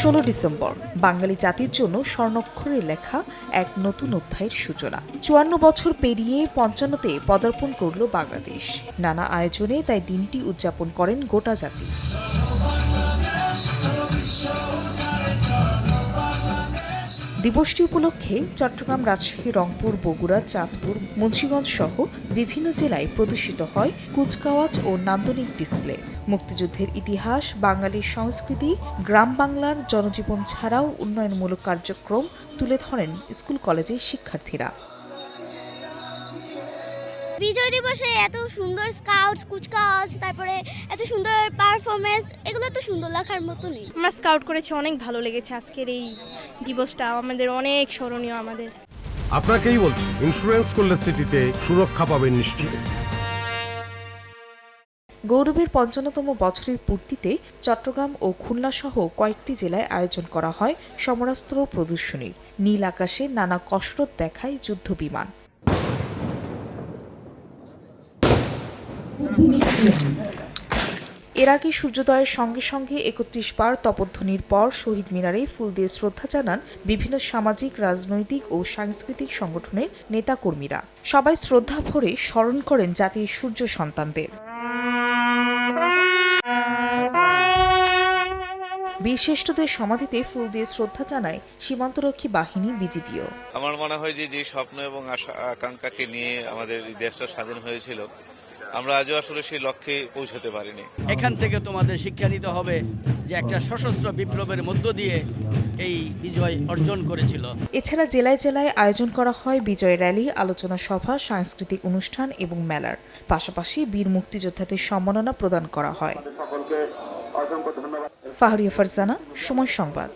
16 December বাঙালি জাতির জন্য স্বর্ণাক্ষরে লেখা এক নতুন অধ্যায়ের সূচনা। 54 বছর পেরিয়ে 55তে পদার্পণ করল বাংলাদেশ। নানা আয়োজনে তাই দিনটি উদযাপন করেন গোটা জাতি। দিবসটি উপলক্ষে চট্টগ্রাম, রাজশাহী, রংপুর, বগুড়া, চাঁদপুর, মুন্সিগঞ্জ সহ বিভিন্ন জেলায় প্রদর্শিত হয় কুচকাওয়াজ ও নান্দনিক ডিসপ্লে। মুক্তিযুদ্ধের ইতিহাস, বাঙালির সংস্কৃতি, গ্রাম বাংলার জনজীবন ছাড়াও উন্নয়নমূলক কার্যক্রম তুলে ধরেন স্কুল কলেজের শিক্ষার্থীরা। বিজয় দিবসে এত সুন্দর স্কাউট, কুচকাওয়াজ, তারপরে এত সুন্দর পারফরমেন্স, এগুলো তো সুন্দর লাগার মতনই। আমরা স্কাউট করেছি, অনেক ভালো লেগেছে। আজকের এই দিবসটা আমাদের অনেক স্মরণীয়। আমাদের আপনাকেই বলছি, ইন্স্যুরেন্স করলে সিটিতে সুরক্ষা পাবেন নিশ্চিত। গৌরবের 55তম বছরের পূর্তিতে চট্টগ্রাম ও খুলনা সহ কয়েকটি জেলায় আয়োজন করা হয় সমরাস্ত্র প্রদর্শনীর। নীল আকাশে নানা কসরত দেখায় যুদ্ধ বিমান। এর আগে সূর্যোদয়ের সঙ্গে সঙ্গে ৩১ বার তপধ্বনির পর শহীদ মিনারে ফুল দিয়ে শ্রদ্ধা জানান বিভিন্ন সামাজিক, রাজনৈতিক ও সাংস্কৃতিক সংগঠনের নেতাকর্মীরা। সবাই শ্রদ্ধা ভরে স্মরণ করেন জাতির সূর্য সন্তানদের। বীরশ্রেষ্ঠদের সমাধিতে ফুল দিয়ে শ্রদ্ধা জানায় সীমান্তরক্ষী বাহিনী, বিজিবিও। আমার মনে হয় যে স্বপ্ন এবং আকাঙ্ক্ষাকে নিয়ে আমাদের এই দেশটা স্বাধীন হয়েছিল, আমরা আজও আসলে সেই লক্ষ্যে পৌঁছতে পারিনি। এখান থেকে তোমাদের শিক্ষা নিতে হবে যে একটা সশস্ত্র বিপ্লবের মধ্য দিয়ে এই বিজয় অর্জন করেছিল। এছাড়া জেলায় জেলায় আয়োজন করা হয় বিজয় র্যালি, আলোচনা সভা, সাংস্কৃতিক অনুষ্ঠান এবং মেলার। পাশাপাশি বীর মুক্তিযোদ্ধাদের সম্মাননা প্রদান করা হয়। ফাহরিয়া ফারজানা, সময় সংবাদ।